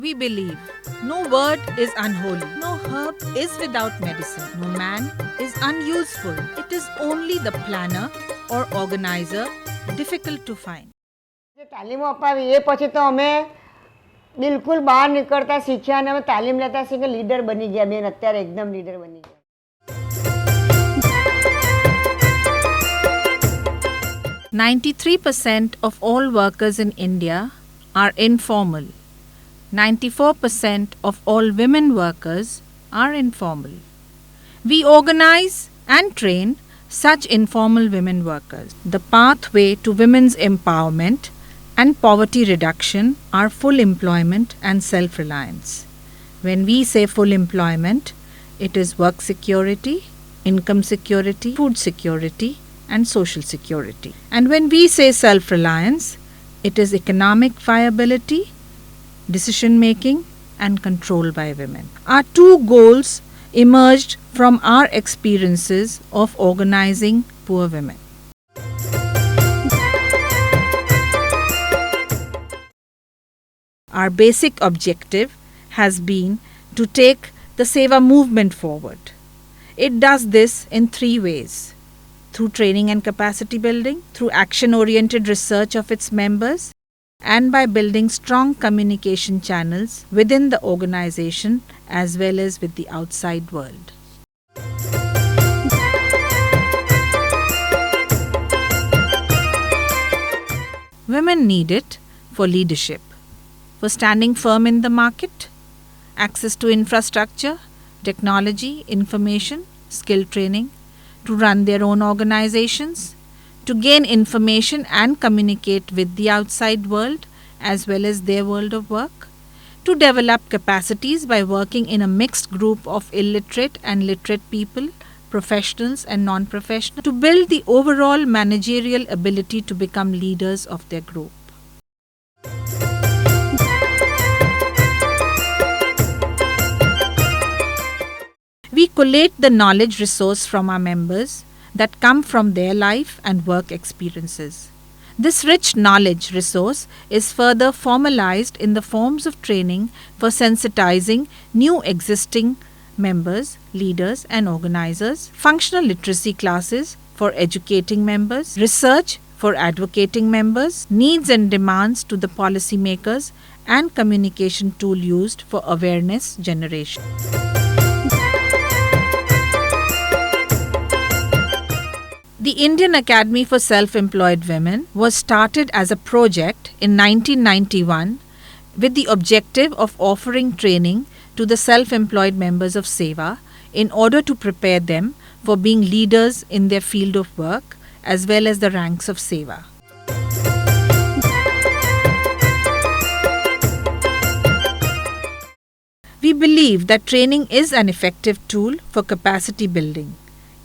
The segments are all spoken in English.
We believe no word is unholy, no herb is without medicine, no man is unuseful. It is only the planner or organizer difficult to find. જે તાલીમો અપાવી એ પછી તો અમે બિલકુલ બહાર નીકળતા શીખ્યા અને અમે તાલીમ લેતા શીખે લીડર બની ગયા. બેન અત્યારે એકદમ લીડર બની ગયા. 93% of all workers in India are informal. 94% of all women workers are informal. We organize and train such informal women workers. The pathway to women's empowerment and poverty reduction are full employment and self-reliance. When we say full employment, it is work security, income security, food security, and social security. And when we say self-reliance, it is economic viability, decision making, and control by women. Our two goals emerged from our experiences of organizing poor women. Our basic objective has been to take the Sewa movement forward. It does this in three ways: through training and capacity building, through action-oriented research of its members, and by building strong communication channels within the organization as well as with the outside world. Women need it for leadership, for standing firm in the market, access to infrastructure, technology, information, skill training, to run their own organizations, to gain information and communicate with the outside world as well as their world of work, to develop capacities by working in a mixed group of illiterate and literate people, professionals and non-professional, to build the overall managerial ability to become leaders of their group. We collate the knowledge resource from our members that come from their life and work experiences. This rich knowledge resource is further formalized in the forms of training for sensitizing new existing members, leaders and organizers, functional literacy classes for educating members, research for advocating members, needs and demands to the policymakers, and communication tool used for awareness generation. The Indian Academy for Self-Employed Women was started as a project in 1991 with the objective of offering training to the self-employed members of Sewa in order to prepare them for being leaders in their field of work as well as the ranks of Sewa. We believe that training is an effective tool for capacity building.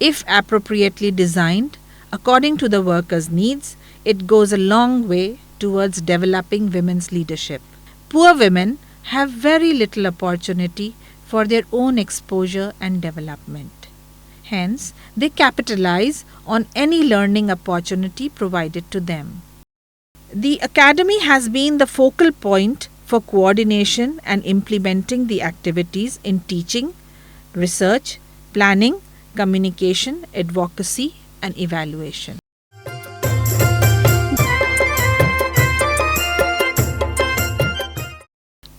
If appropriately designed, according to the workers' needs, it goes a long way towards developing women's leadership. Poor women have very little opportunity for their own exposure and development. Hence, they capitalize on any learning opportunity provided to them. The Academy has been the focal point for coordination and implementing the activities in teaching, research, planning, communication, advocacy, and evaluation.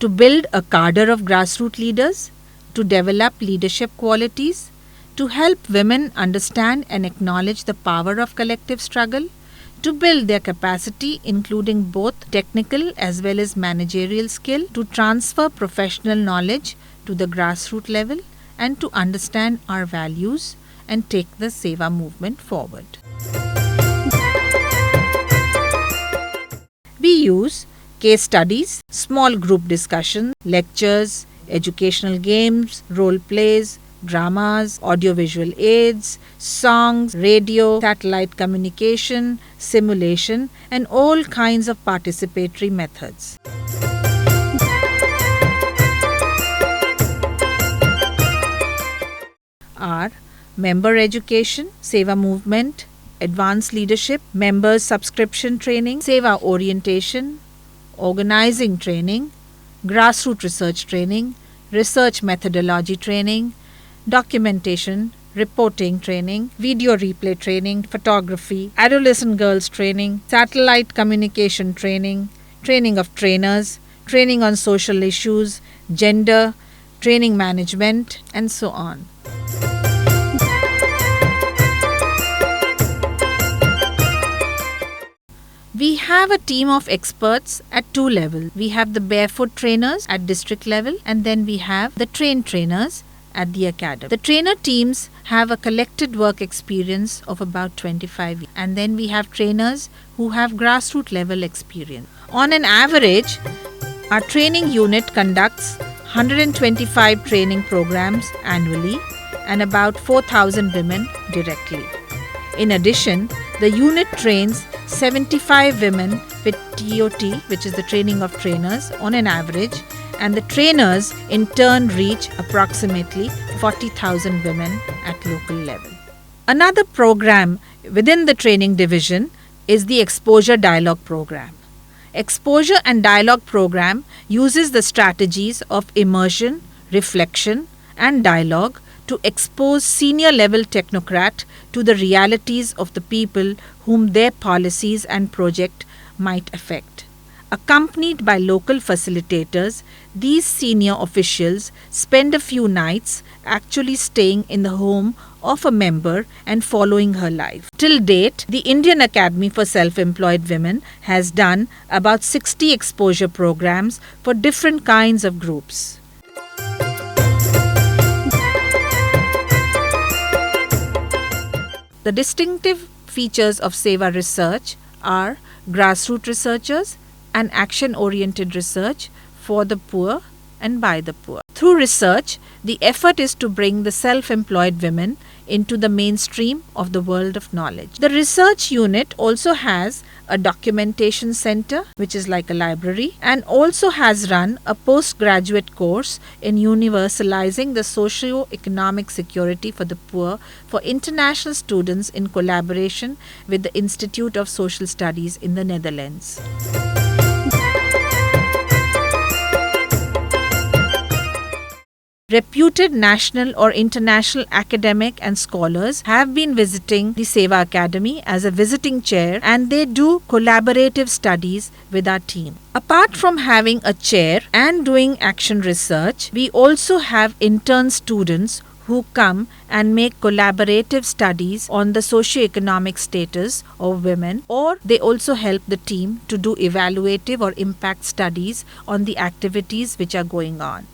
To build a cadre of grassroots leaders, to develop leadership qualities, to help women understand and acknowledge the power of collective struggle, to build their capacity including both technical as well as managerial skill, to transfer professional knowledge to the grassroots level, and to understand our values and take the Sewa movement forward. We use case studies, small group discussions, lectures, educational games, role plays, dramas, audiovisual aids, songs, radio, satellite communication, simulation, and all kinds of participatory methods. Are member education, Sewa movement, advanced leadership, members subscription training, Sewa orientation, organizing training, grassroots research training, research methodology training, documentation, reporting training, video replay training, photography, adolescent girls training, satellite communication training, training of trainers, training on social issues, gender, training management, and so on. We have a team of experts at two levels. We have the barefoot trainers at district level, and then we have the trained trainers at the academy. The trainer teams have a collected work experience of about 25 years, and then we have trainers who have grassroots level experience. On an average, our training unit conducts 125 training programs annually and about 4,000 women directly. In addition, the unit trains 75 women with TOT, which is the training of trainers, on an average, and the trainers in turn reach approximately 40,000 women at local level. Another program within the training division is the Exposure Dialogue Program. Exposure and Dialogue Program uses the strategies of immersion, reflection, and dialogue to expose senior level technocrat to the realities of the people whom their policies and project might affect. Accompanied by local facilitators, these senior officials spend a few nights actually staying in the home of a member and following her life. Till date, the Indian Academy for Self-Employed Women has done about 60 exposure programs for different kinds of groups. The distinctive features of Sewa research are grassroots researchers and action-oriented research for the poor and by the poor. Through research, the effort is to bring the self-employed women into the mainstream of the world of knowledge. The research unit also has a documentation center, which is like a library, and also has run a postgraduate course in universalizing the socio-economic security for the poor for international students in collaboration with the Institute of Social Studies in the Netherlands. Reputed national or international academic and scholars have been visiting the Sewa Academy as a visiting chair, and they do collaborative studies with our team. Apart from having a chair and doing action research, we also have intern students who come and make collaborative studies on the socio-economic status of women, or they also help the team to do evaluative or impact studies on the activities which are going on.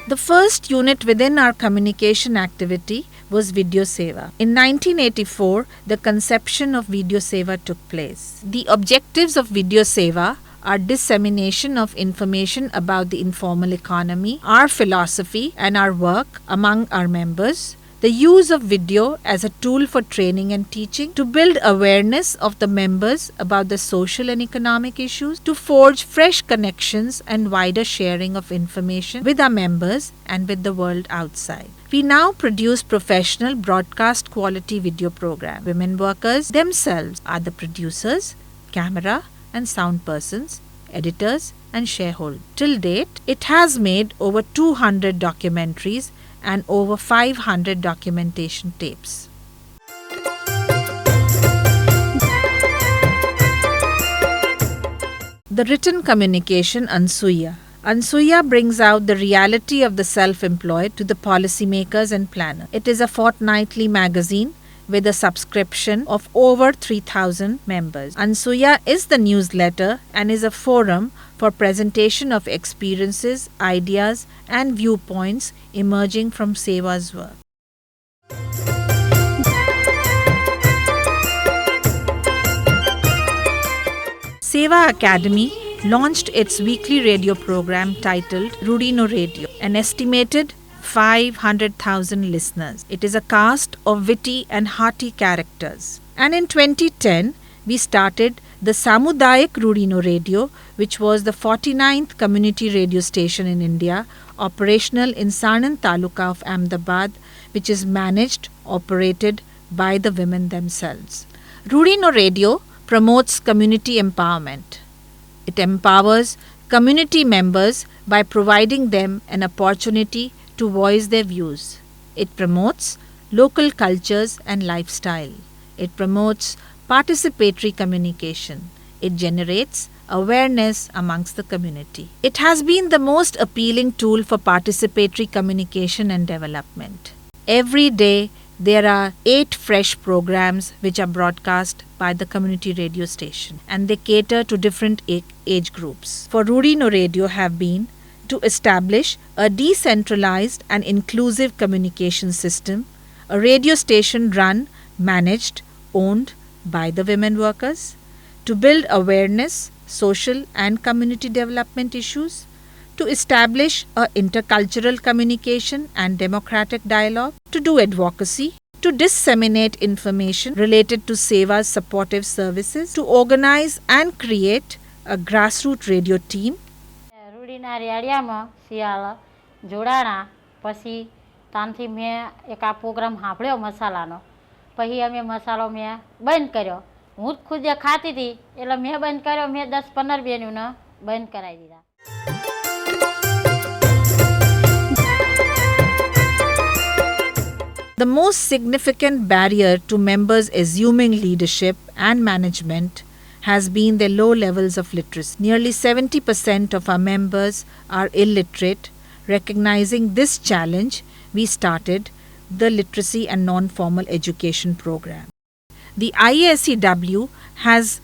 The first unit within our communication activity was Video Sewa. In 1984, the conception of Video Sewa took place. The objectives of Video Sewa are dissemination of information about the informal economy, our philosophy and our work among our members, the use of video as a tool for training and teaching, to build awareness of the members about the social and economic issues, to forge fresh connections and wider sharing of information with our members and with the world outside. We now produce professional broadcast quality video programs. Women workers themselves are the producers, camera and sound persons, editors and shareholders. Till date, it has made over 200 documentaries and over 500 documentation tapes. The written communication Ansuya. Ansuya brings out the reality of the self-employed to the policymakers and planners. It is a fortnightly magazine with a subscription of over 3,000 members. Ansuya is the newsletter and is a forum for presentation of experiences, ideas and viewpoints emerging from Sewa's work. Sewa Academy launched its weekly radio program titled Rudino Radio, an estimated 500,000 listeners. It is a cast of witty and hearty characters. And in 2010, we started the Samudayak Rudino Radio, which was the 49th community radio station in India, operational in Sanand Taluka of Ahmedabad, which is managed, operated by the women themselves. Rudino Radio promotes community empowerment. It empowers community members by providing them an opportunity to voice their views. It promotes local cultures and lifestyle. It promotes participatory communication. It generates awareness amongst the community. It has been the most appealing tool for participatory communication and development. Every day, there are 8 fresh programs which are broadcast by the community radio station, and they cater to different age groups. For Rudi No Radio have been to establish a decentralized and inclusive communication system, a radio station run, managed, owned by the women workers, to build awareness, social and community development issues, to establish a intercultural communication and democratic dialogue, to do advocacy, to disseminate information related to Sewa's supportive services, to organize and create a grassroots radio team. રૂડીના રેડિયામાં શિયાળ જોડાણા પછી તાનથી મેં એક આ programme સાંભળ્યો મસાલાનો પછી અમે મસાલો મેં બંધ કર્યો હું જ ખુદ ખાતી હતી એટલે મેં બંધ કર્યો મેં 10-15 બહેનોને બંધ કરાવી દીધા. The most significant barrier to members assuming leadership and management has been their low levels of literacy. Nearly 70% of our members are illiterate. Recognizing this challenge, we started the Literacy and Non-Formal Education Program. The IASEW has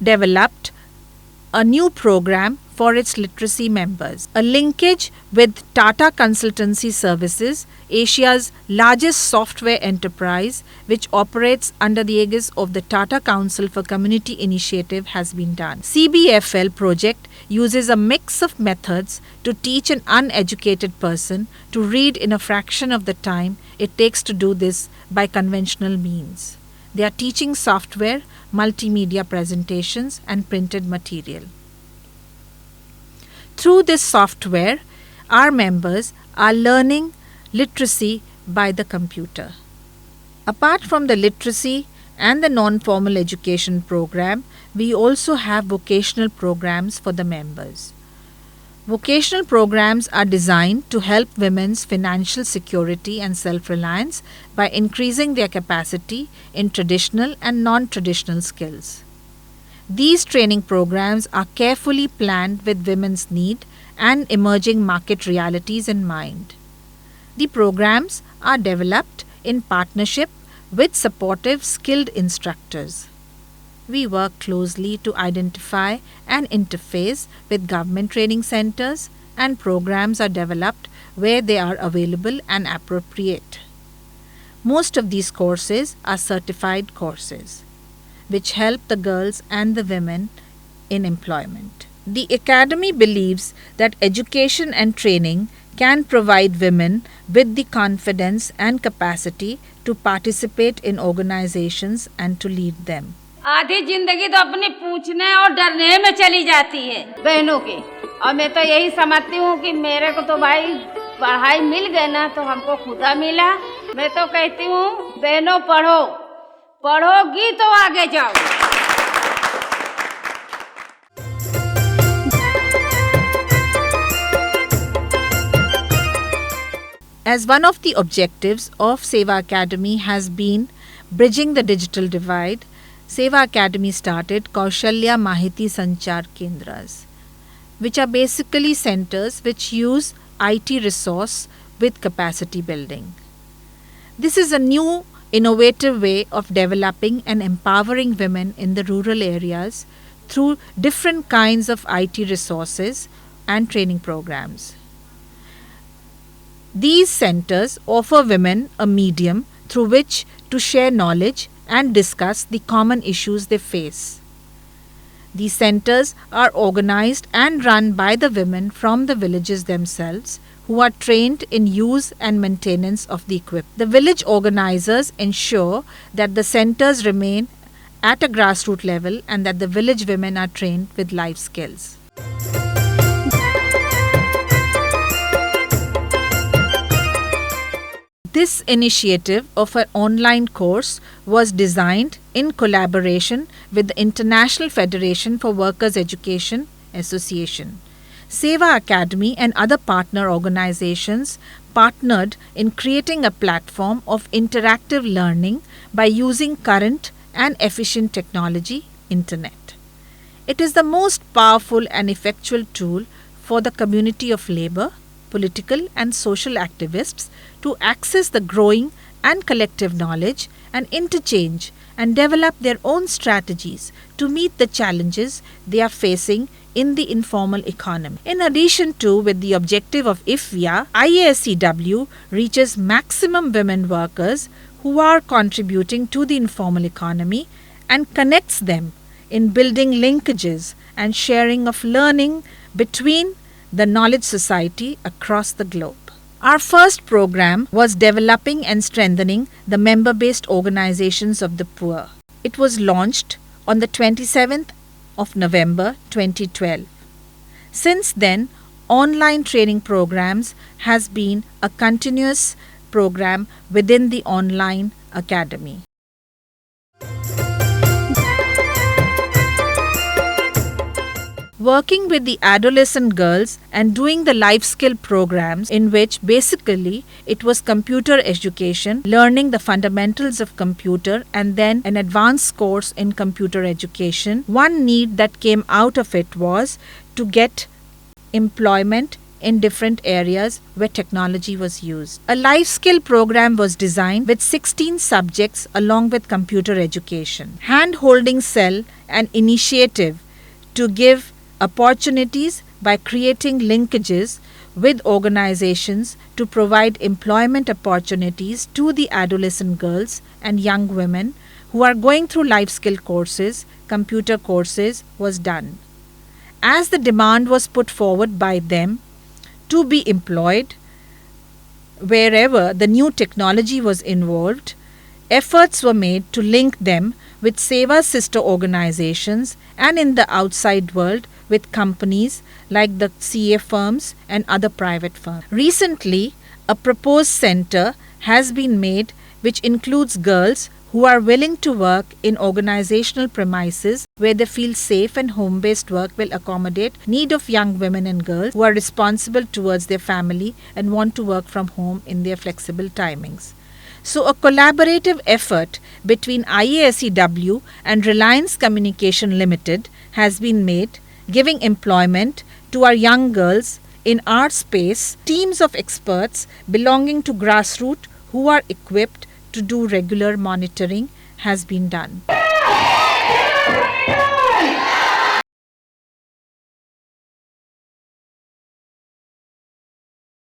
developed a new program for its literacy members. A linkage with Tata Consultancy Services, Asia's largest software enterprise, which operates under the aegis of the Tata Council for Community Initiative, has been done. CBFL project uses a mix of methods to teach an uneducated person to read in a fraction of the time it takes to do this by conventional means. They are teaching software, multimedia presentations, and printed material. Through this software, our members are learning literacy by the computer. Apart from the literacy and the non-formal education program, we also have vocational programs for the members. Vocational programs are designed to help women's financial security and self-reliance by increasing their capacity in traditional and non-traditional skills. These training programs are carefully planned with women's need and emerging market realities in mind. The programs are developed in partnership with supportive, skilled instructors. We work closely to identify and interface with government training centers, and programs are developed where they are available and appropriate. Most of these courses are certified courses, which help the girls and the women in employment. The Academy believes that education and training can provide women with the confidence and capacity to participate in organizations and to lead them. आधी जिंदगी तो अपनी पूछने और डरने में चली जाती है बहनों की, और मैं तो यही समझती हूँ कि मेरे को तो भाई पढ़ाई मिल गई ना तो हमको खुदा मिला. मैं तो कहती हूँ बहनों पढ़ो, पढ़ोगी तो आगे जाओ. As one of the objectives of Sewa Academy has been bridging the digital divide, Sewa Academy started Kaushalya Mahiti Sanchar Kendras, which are basically centers which use IT resource with capacity building. This is a new, innovative way of developing and empowering women in the rural areas through different kinds of IT resources and training programs. These centers offer women a medium through which to share knowledge and discuss the common issues they face. These centers are organized and run by the women from the villages themselves, who are trained in use and maintenance of the equipment. The village organizers ensure that the centers remain at a grassroots level and that the village women are trained with life skills. This initiative of an online course was designed in collaboration with the International Federation for Workers' Education Association. Sewa Academy and other partner organizations partnered in creating a platform of interactive learning by using current and efficient technology, Internet. It is the most powerful and effectual tool for the community of labor, political and social activists to access the growing and collective knowledge and interchange and develop their own strategies to meet the challenges they are facing in the informal economy. In addition to, with the objective of IFVIA, IASEW reaches maximum women workers who are contributing to the informal economy and connects them in building linkages and sharing of learning between the knowledge society across the globe. Our first program was developing and strengthening the member-based organizations of the poor. It was launched on the 27th of November 2012. Since then, online training programs has been a continuous program within the online academy. Working with the adolescent girls and doing the life skill programs, in which basically it was computer education, learning the fundamentals of computer and then an advanced course in computer education. One need that came out of it was to get employment in different areas where technology was used. A life skill program was designed with 16 subjects along with computer education. Hand-holding cell and initiative to give opportunities by creating linkages with organizations to provide employment opportunities to the adolescent girls and young women who are going through life skill courses, computer courses was done. As the demand was put forward by them to be employed wherever the new technology was involved, efforts were made to link them with Sewa sister organizations and in the outside world with companies like the CA firms and other private firms. Recently, a proposed center has been made which includes girls who are willing to work in organizational premises where they feel safe, and home-based work will accommodate need of young women and girls who are responsible towards their family and want to work from home in their flexible timings. So a collaborative effort between IASEW and Reliance Communication Limited has been made, giving employment to our young girls in our space, teams of experts belonging to grassroots who are equipped to do regular monitoring has been done.